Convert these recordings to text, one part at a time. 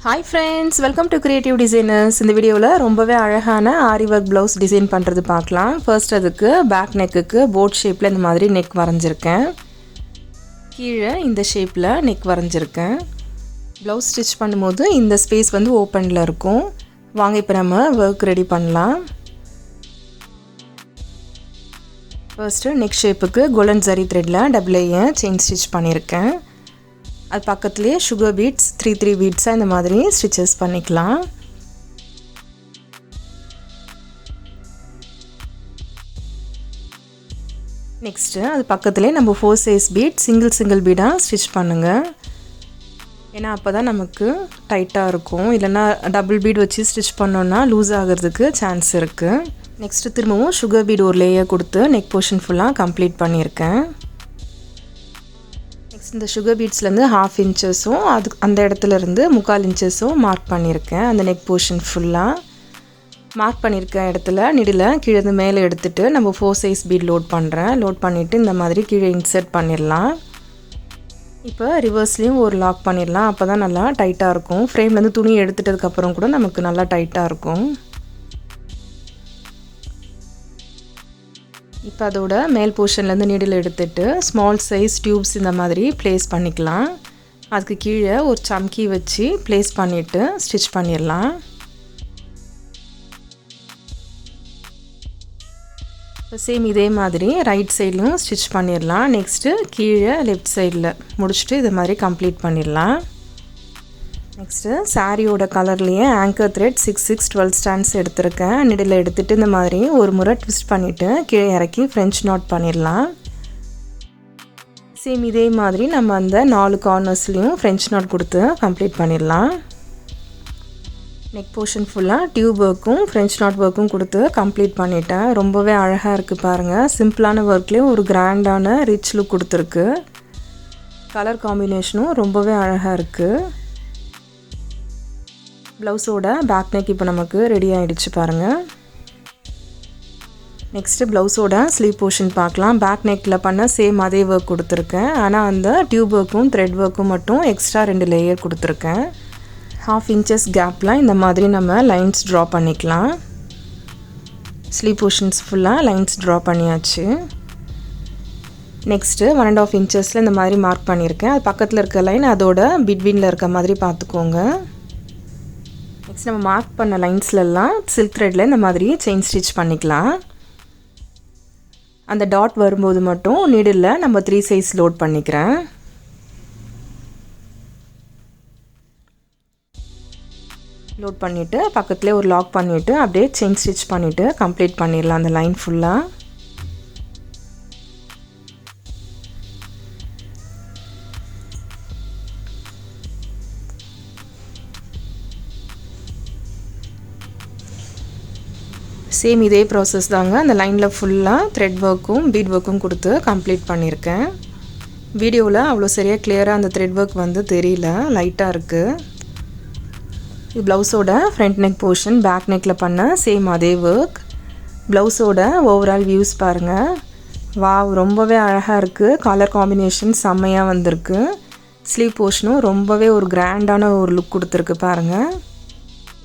Hi friends, welcome to Creative Designers. இந்த வீடியோல ரொம்பவே அழகான ஆரி வர்க் blouse டிசைன் பண்றது பார்க்கலாம். ஃபர்ஸ்ட் அதுக்கு பேக் நெக்குக்கு போட் ஷேப்ல இந்த மாதிரி நெக் வரைஞ்சிருக்கேன். கீழே இந்த ஷேப்ல நெக் வரைஞ்சிருக்கேன். blouse ஸ்டிட்ச் பண்ணும்போது இந்த ஸ்பேஸ் வந்து ஓபன்ல இருக்கும். வாங்க இப்போ நம்ம வர்க் ரெடி பண்ணலாம். ஃபர்ஸ்ட் நெக் ஷேப்புக்கு கோல்டன் ஜரி த்ரெட்ல டபுள் ஏ செயின் ஸ்டிட்ச் பண்ணியிருக்கேன். அது பக்கத்துலேயே சுகர் பீட்ஸ் 3 பீட்ஸாக இந்த மாதிரி ஸ்டிச்சஸ் பண்ணிக்கலாம். நெக்ஸ்ட்டு அது பக்கத்துலேயே நம்ம 4 சைஸ் பீட் சிங்கிள் பீடாக ஸ்டிச் பண்ணுங்கள். ஏன்னா அப்போ தான் நமக்கு டைட்டாக இருக்கும். இல்லைன்னா டபுள் பீட் வச்சு ஸ்டிச் பண்ணோன்னா லூஸ் ஆகிறதுக்கு சான்ஸ் இருக்குது. நெக்ஸ்ட்டு திரும்பவும் சுகர் பீட் ஒரு லேயர் கொடுத்து நெக் போர்ஷன் ஃபுல்லாக கம்ப்ளீட் பண்ணியிருக்கேன். இந்த சுகர் பீட்ஸ்லேருந்து 1/2 இன்ச்சஸும் அந்த இடத்துலேருந்து 3/4 இன்ச்சஸும் மார்க் பண்ணியிருக்கேன். அந்த நெக் போர்ஷன் ஃபுல்லாக மார்க் பண்ணியிருக்க இடத்துல நிடில் கீழே மேலே எடுத்துகிட்டு நம்ம 4 சைஸ் பீட் லோட் பண்ணுறேன். லோட் பண்ணிவிட்டு இந்த மாதிரி கீழே இன்சர்ட் பண்ணிடலாம். இப்போ ரிவர்ஸ்லேயும் ஒரு லாக் பண்ணிடலாம். அப்போ தான் நல்லா டைட்டாக இருக்கும். ஃப்ரேம்லேருந்து துணி எடுத்துட்டதுக்கப்புறம் கூட நமக்கு நல்லா டைட்டாக இருக்கும். இப்போ அதோட மேல் போர்ஷன்லேருந்து நீடில் எடுத்துகிட்டு ஸ்மால் சைஸ் டியூப்ஸ் இந்த மாதிரி ப்ளேஸ் பண்ணிக்கலாம். அதுக்கு கீழே ஒரு சம்கி வச்சு ப்ளேஸ் பண்ணிவிட்டு ஸ்டிச் பண்ணிடலாம். இப்போ சேம் இதே மாதிரி ரைட் சைட்லையும் ஸ்டிச் பண்ணிடலாம். நெக்ஸ்ட்டு கீழே லெஃப்ட் சைடில் முடிச்சுட்டு இது மாதிரி கம்ப்ளீட் பண்ணிடலாம். நெக்ஸ்ட்டு சாரியோட கலர்லேயே ஆங்கர் த்ரெட் 6/6 12 ஸ்டாண்ட்ஸ் எடுத்திருக்கேன். நிடில் எடுத்துகிட்டு இந்த மாதிரி ஒரு முறை ட்விஸ்ட் பண்ணிவிட்டு கீழே இறக்கி ஃப்ரெஞ்ச் நாட் பண்ணிடலாம். சேம் இதே மாதிரி நம்ம அந்த 4 கார்னர்ஸ்லேயும் ஃப்ரெஞ்ச் நாட் கொடுத்து கம்ப்ளீட் பண்ணிடலாம். நெக் போர்ஷன் ஃபுல்லாக டியூப் ஒர்க்கும் ஃப்ரெஞ்ச் நாட் ஒர்க்கும் கொடுத்து கம்ப்ளீட் பண்ணிட்டேன். ரொம்பவே அழகாக இருக்குது பாருங்கள். சிம்பிளான ஒர்க்லேயும் ஒரு கிராண்டான ரிச் லுக் கொடுத்துருக்கு. கலர் காம்பினேஷனும் ரொம்பவே அழகாக இருக்குது. ப்ளவுஸோட பேக் நெக் இப்போ நமக்கு ரெடி ஆகிடுச்சு பாருங்கள். நெக்ஸ்ட்டு ப்ளவுஸோட ஸ்லீவ் போர்ஷன் பார்க்கலாம். பேக் நெக்கில் பண்ண சேம் அதே ஒர்க் கொடுத்துருக்கேன். ஆனால் அந்த டியூப் ஒர்க்கும் த்ரெட் ஒர்க்கும் மட்டும் எக்ஸ்ட்ரா 2 லேயர் கொடுத்துருக்கேன். 1/2 இன்ச்சஸ் கேப்பில் இந்த மாதிரி நம்ம லைன்ஸ் ட்ரா பண்ணிக்கலாம். ஸ்லீவ் போர்ஷன்ஸ் ஃபுல்லாக லைன்ஸ் ட்ரா பண்ணியாச்சு. நெக்ஸ்ட்டு 1.5 இன்ச்சஸில் இந்த மாதிரி மார்க் பண்ணியிருக்கேன். அது பக்கத்தில் இருக்க லைன் அதோட பிட்வீனில் இருக்க மாதிரி பார்த்துக்கோங்க. நெக்ஸ்ட் நம்ம மார்க் பண்ண லைன்ஸ்லலாம் சில்க் த்ரெட்டில் இந்த மாதிரி செயின் ஸ்டிச் பண்ணிக்கலாம். அந்த டாட் வரும்போது மட்டும் நீடில் நம்ம 3 சைஸ் லோட் பண்ணிக்கிறேன். லோட் பண்ணிவிட்டு பக்கத்துலேயே ஒரு லாக் பண்ணிவிட்டு அப்படியே செயின் ஸ்டிச் பண்ணிவிட்டு கம்ப்ளீட் பண்ணிடலாம் அந்த லைன் ஃபுல்லாக. சேம் இதே ப்ராசஸ் தாங்க. அந்த லைனில் ஃபுல்லாக த்ரெட் ஒர்க்கும் பீட் ஒர்க்கும் கொடுத்து கம்ப்ளீட் பண்ணியிருக்கேன். வீடியோவில் அவ்வளோ சரியாக கிளியராக அந்த த்ரெட் ஒர்க் வந்து தெரியல, லைட்டாக இருக்குது. இது ப்ளவுஸோட ஃப்ரண்ட் நெக் போர்ஷன். பேக் நெக்கில் பண்ண சேம் அதே ஒர்க். ப்ளவுஸோட ஓவரால் வியூஸ் பாருங்கள். வாவ், ரொம்பவே அழகாக இருக்குது. கலர் காம்பினேஷன் செம்மையாக வந்திருக்கு. ஸ்லீவ் போர்ஷனும் ரொம்பவே ஒரு கிராண்டான ஒரு லுக் கொடுத்துருக்கு பாருங்கள்.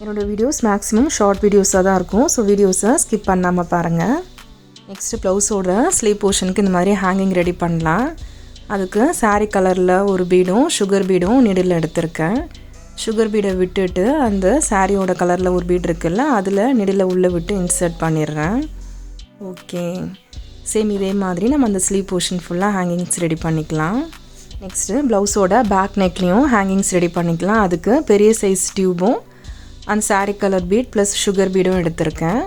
என்னோடய வீடியோஸ் மேக்ஸிமம் ஷார்ட் வீடியோஸாக தான் இருக்கும். ஸோ வீடியோஸை ஸ்கிப் பண்ணாமல் பாருங்கள். நெக்ஸ்ட்டு ப்ளவுஸோட ஸ்லீவ் போர்ஷனுக்கு இந்த மாதிரி ஹேங்கிங் ரெடி பண்ணலாம். அதுக்கு சாரீ கலரில் ஒரு பீடும் சுகர் பீடும் நீடில் எடுத்திருக்கேன். சுகர் பீடை விட்டுட்டு அந்த சாரியோட கலரில் ஒரு பீட் இருக்குல்ல, அதில் நீடில் உள்ளே விட்டு இன்சர்ட் பண்ணிடுறேன். ஓகே, சேம் இதே மாதிரி நம்ம அந்த ஸ்லீவ் போர்ஷன் ஃபுல்லாக ஹேங்கிங்ஸ் ரெடி பண்ணிக்கலாம். நெக்ஸ்ட்டு ப்ளவுஸோட பேக் நெக்லேயும் ஹேங்கிங்ஸ் ரெடி பண்ணிக்கலாம். அதுக்கு பெரிய சைஸ் டியூபும் அந்த sari colour bead plus sugar பீடும் எடுத்திருக்கேன்.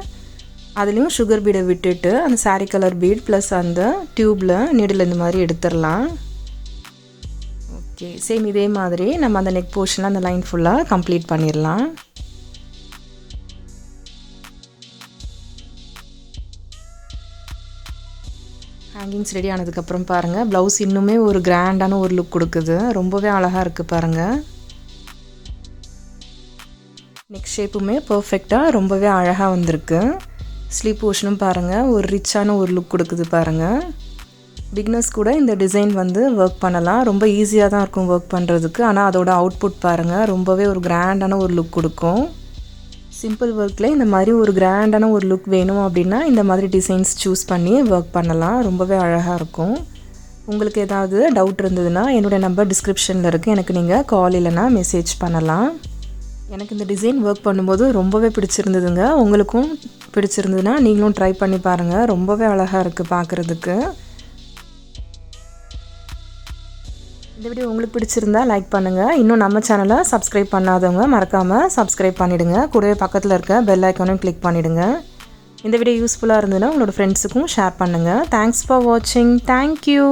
அதுலேயும் சுகர் பீடை விட்டுட்டு அந்த சாரீ கலர் பீட் ப்ளஸ் அந்த டியூப்பில் நீடில் இந்த மாதிரி எடுத்துடலாம். ஓகே, சேம் இதே மாதிரி நம்ம அந்த நெக் போர்ஷனில் அந்த லைன் ஃபுல்லாக கம்ப்ளீட் பண்ணிடலாம். ஹேங்கிங்ஸ் ரெடி ஆனதுக்கப்புறம் பாருங்கள், ப்ளவுஸ் இன்னுமே ஒரு கிராண்டான ஒரு லுக் கொடுக்குது. ரொம்பவே அழகாக இருக்குது பாருங்கள். நெக் ஷேப்புமே பர்ஃபெக்டாக ரொம்பவே அழகாக வந்திருக்கு. ஸ்லீவ் போர்ஷனும் பாருங்கள் ஒரு ரிச்சான ஒரு லுக் கொடுக்குது பாருங்கள். பிகினர்ஸ் கூட இந்த டிசைன் வந்து ஒர்க் பண்ணலாம். ரொம்ப ஈஸியாக தான் இருக்கும் ஒர்க் பண்ணுறதுக்கு. ஆனால் அதோட அவுட்புட் பாருங்கள், ரொம்பவே ஒரு கிராண்டான ஒரு லுக் கொடுக்கும். சிம்பிள் ஒர்க்கில் இந்த மாதிரி ஒரு கிராண்டான ஒரு லுக் வேணும் அப்படின்னா இந்த மாதிரி டிசைன்ஸ் சூஸ் பண்ணி ஒர்க் பண்ணலாம். ரொம்பவே அழகாக இருக்கும். உங்களுக்கு ஏதாவது டவுட் இருந்ததுன்னா என்னோடய நம்பர் டிஸ்கிரிப்ஷனில் இருக்குது. எனக்கு நீங்கள் கால் இல்லைனா மெசேஜ் பண்ணலாம். எனக்கு இந்த டிசைன் ஒர்க் பண்ணும்போது ரொம்பவே பிடிச்சிருந்ததுங்க. உங்களுக்கும் பிடிச்சிருந்ததுன்னா நீங்களும் ட்ரை பண்ணி பாருங்கள். ரொம்பவே அழகாக இருக்குது பார்க்குறதுக்கு. இந்த வீடியோ உங்களுக்கு பிடிச்சிருந்தா லைக் பண்ணுங்கள். இன்னும் நம்ம சேனலை சப்ஸ்கிரைப் பண்ணாதவங்க மறக்காமல் சப்ஸ்கிரைப் பண்ணிவிடுங்க. கூடவே பக்கத்தில் இருக்க பெல் ஐக்கானையும் கிளிக் பண்ணிவிடுங்க. இந்த வீடியோ யூஸ்ஃபுல்லாக இருந்ததுன்னா உங்களோட ஃப்ரெண்ட்ஸுக்கும் ஷேர் பண்ணுங்கள். தேங்க்ஸ் ஃபார் வாட்சிங். தேங்க்யூ.